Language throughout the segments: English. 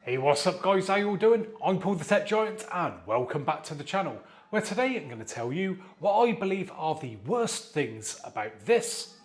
Hey, what's up guys, how you all doing? I'm Paul the Tech Giant and welcome back to the channel, where today I'm going to tell you what I believe are the worst things about this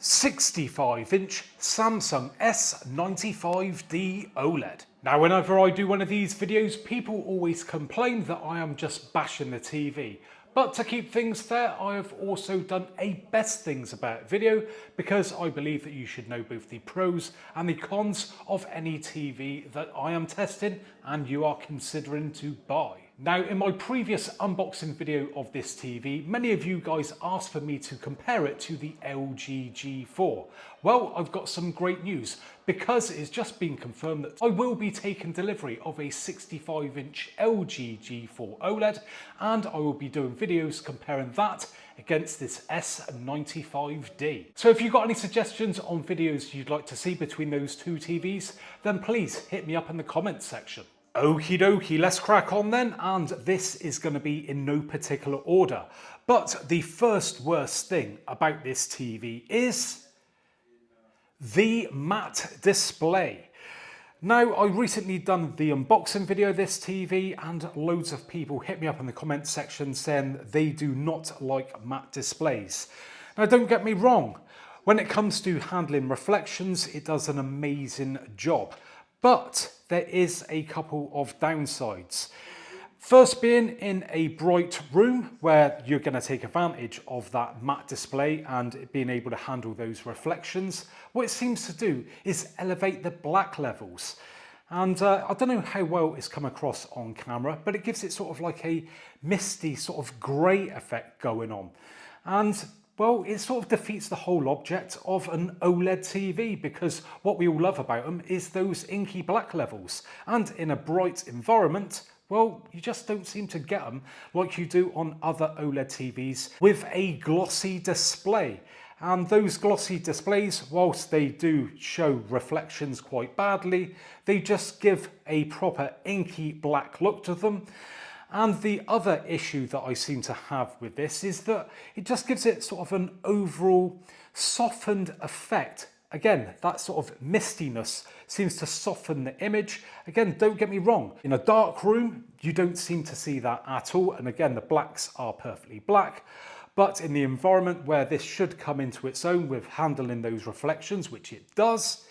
65-inch Samsung S95D OLED. Now whenever I do one of these videos, people always complain that I am just bashing the TV. But to keep things fair, I have also done a best things about video because I believe that you should know both the pros and the cons of any TV that I am testing and you are considering to buy. Now, in my previous unboxing video of this TV, many of you guys asked for me to compare it to the LG G4. Well, I've got some great news because it's just been confirmed that I will be taking delivery of a 65-inch LG G4 OLED, and I will be doing videos comparing that against this S95D. So if you've got any suggestions on videos you'd like to see between those two TVs, then please hit me up in the comments section. Okie dokie, let's crack on then, and this is going to be in no particular order. But the first worst thing about this TV is the matte display. Now, I recently done the unboxing video of this TV and loads of people hit me up in the comments section saying they do not like matte displays. Now, don't get me wrong, when it comes to handling reflections, it does an amazing job. But there is a couple of downsides. First being in a bright room where you're going to take advantage of that matte display and it being able to handle those reflections. What it seems to do is elevate the black levels. And I don't know how well it's come across on camera, but it gives it sort of like a misty sort of grey effect going on. And well, it sort of defeats the whole object of an OLED TV because what we all love about them is those inky black levels. And in a bright environment, well, you just don't seem to get them like you do on other OLED TVs with a glossy display. And those glossy displays, whilst they do show reflections quite badly, they just give a proper inky black look to them. And the other issue that I seem to have with this is that it just gives it sort of an overall softened effect. Again, that sort of mistiness seems to soften the image. Again, don't get me wrong, in a dark room, you don't seem to see that at all. And again, the blacks are perfectly black. But in the environment where this should come into its own with handling those reflections, which it does,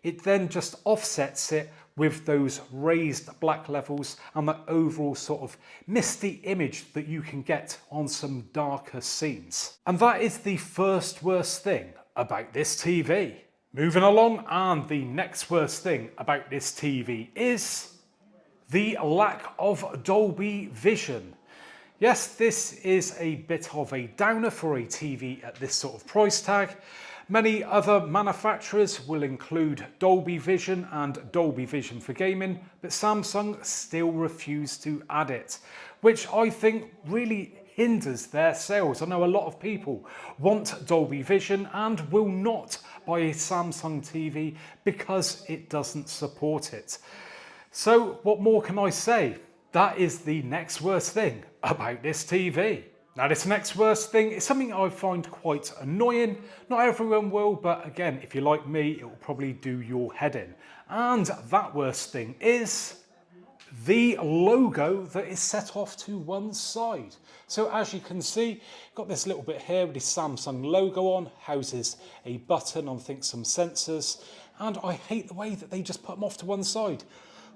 it then just offsets it with those raised black levels and the overall sort of misty image that you can get on some darker scenes. And that is the first worst thing about this TV. Moving along, and the next worst thing about this TV is the lack of Dolby Vision. Yes, this is a bit of a downer for a TV at this sort of price tag. Many other manufacturers will include Dolby Vision and Dolby Vision for gaming, but Samsung still refuse to add it, which I think really hinders their sales. I know a lot of people want Dolby Vision and will not buy a Samsung TV because it doesn't support it. So what more can I say? That is the next worst thing about this TV. Now, this next worst thing is something I find quite annoying. Not everyone will, but again, if you're like me, it will probably do your head in. And that worst thing is the logo that is set off to one side. So as you can see, got this little bit here with the Samsung logo on, houses a button, I think some sensors, and I hate the way that they just put them off to one side.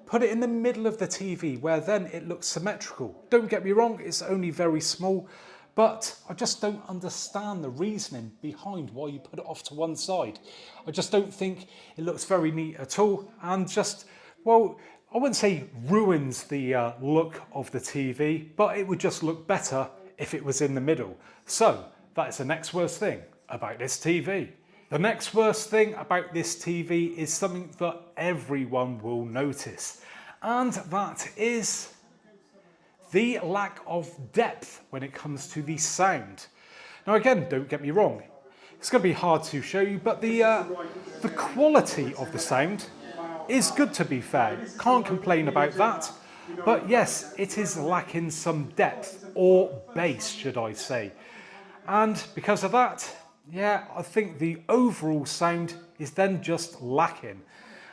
Put it in the middle of the TV where then it looks symmetrical. Don't get me wrong, it's only very small, but I just don't understand the reasoning behind why you put it off to one side. I just don't think it looks very neat at all, and just, well, I wouldn't say ruins the look of the TV, but it would just look better if it was in the middle. So that is the next worst thing about this TV. The next worst thing about this TV is something that everyone will notice, and that is the lack of depth when it comes to the sound. Now again, don't get me wrong, it's going to be hard to show you, but the quality of the sound is good, to be fair. Can't complain about that. But yes, it is lacking some depth, or bass should I say. And because of that, yeah, I think the overall sound is then just lacking.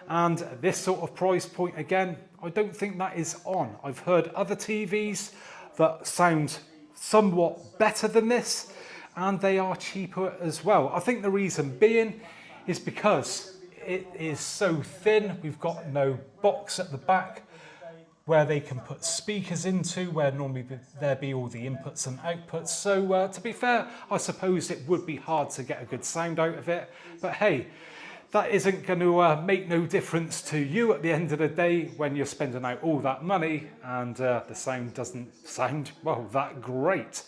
And this sort of price point, again, I don't think that is on. I've heard other TVs that sound somewhat better than this, and they are cheaper as well. I think the reason being is because it is so thin. We've got no box at the back where they can put speakers into, where normally there be all the inputs and outputs. So to be fair, I suppose it would be hard to get a good sound out of it. But hey, that isn't going to make no difference to you at the end of the day when you're spending out all that money and the sound doesn't sound, well, that great.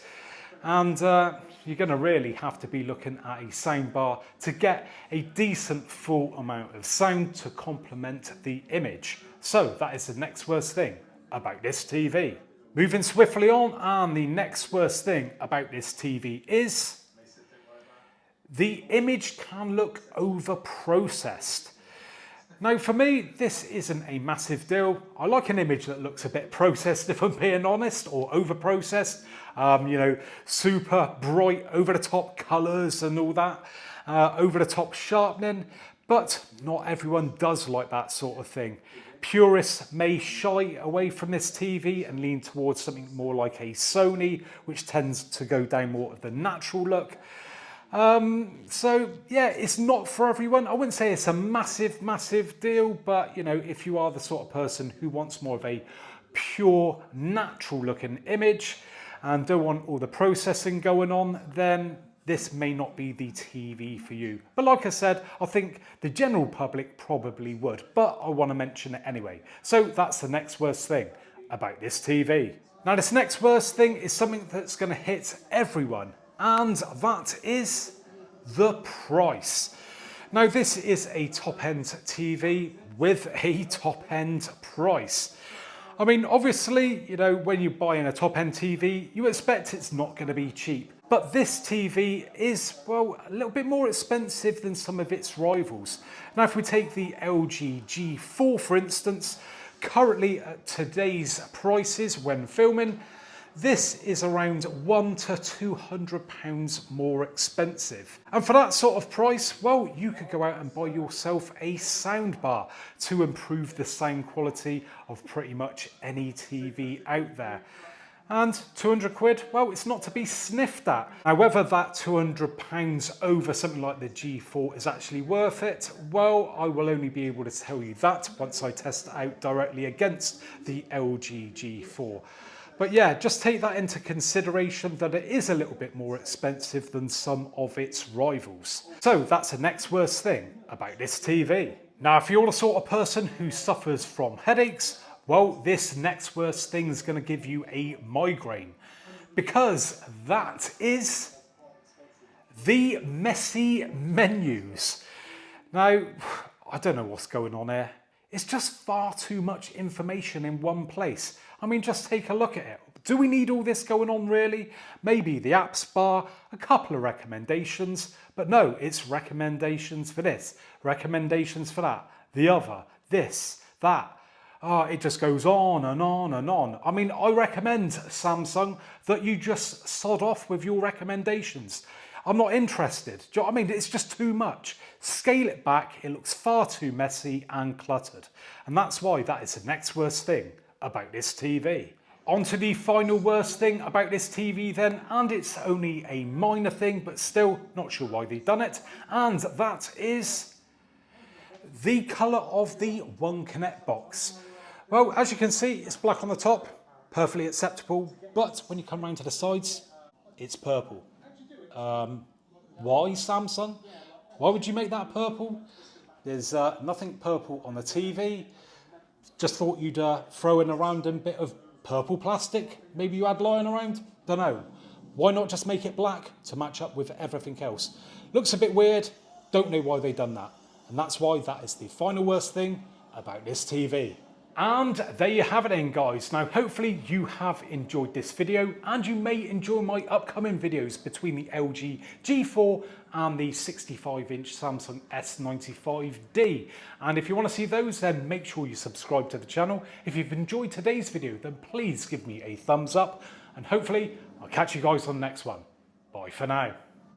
And you're going to really have to be looking at a soundbar to get a decent full amount of sound to complement the image. So that is the next worst thing about this TV. Moving swiftly on, and the next worst thing about this TV is the image can look over-processed. Now for me, this isn't a massive deal. I like an image that looks a bit processed, if I'm being honest, or over-processed. You know, super bright, over-the-top colours and all that, over-the-top sharpening, but not everyone does like that sort of thing. Purists may shy away from this TV and lean towards something more like a Sony, which tends to go down more of the natural look. So yeah, it's not for everyone. I wouldn't say it's a massive deal, but you know, if you are the sort of person who wants more of a pure natural looking image and don't want all the processing going on, then this may not be the TV for you. But like I said, I think the general public probably would, but I want to mention it anyway. So that's the next worst thing about this TV. Now this next worst thing is something that's going to hit everyone, and that is the price. Now this is a top-end TV with a top-end price. I mean, obviously, you know, when you're buying a top-end TV, you expect it's not going to be cheap. But this TV is, well, a little bit more expensive than some of its rivals. Now, if we take the LG G4, for instance, currently at today's prices when filming, this is around £100 to £200 more expensive. And for that sort of price, well, you could go out and buy yourself a soundbar to improve the sound quality of pretty much any TV out there. And 200 quid, well, it's not to be sniffed at. Now, whether that £200 over something like the G4 is actually worth it, well, I will only be able to tell you that once I test it out directly against the LG G4. But yeah, just take that into consideration that it is a little bit more expensive than some of its rivals. So that's the next worst thing about this TV. Now, if you're the sort of person who suffers from headaches, well, this next worst thing is going to give you a migraine, because that is the messy menus. Now, I don't know what's going on here. It's just far too much information in one place. I mean, just take a look at it. Do we need all this going on really? Maybe the apps bar, a couple of recommendations, but no, it's recommendations for this, recommendations for that, the other, this, that. It just goes on and on and on. I mean, I recommend Samsung that you just sod off with your recommendations. I'm not interested. Do you know what I mean? It's just too much. Scale it back. It looks far too messy and cluttered. And that's why that is the next worst thing about this TV. On to the final worst thing about this TV then, and it's only a minor thing, but still not sure why they've done it. And that is the colour of the One Connect box. Well, as you can see, it's black on the top, perfectly acceptable, but when you come around to the sides, it's purple. Why, Samsung? Why would you make that purple? There's nothing purple on the TV. Just thought you'd throw in a random bit of purple plastic, maybe you had lying around? Don't know. Why not just make it black to match up with everything else? Looks a bit weird, don't know why they've done that. And that's why that is the final worst thing about this TV. And there you have it then, guys. Now hopefully you have enjoyed this video, and you may enjoy my upcoming videos between the LG G4 and the 65-inch Samsung S95D. And if you want to see those, then make sure you subscribe to the channel. If you've enjoyed today's video, then please give me a thumbs up, and hopefully I'll catch you guys on the next one. Bye for now.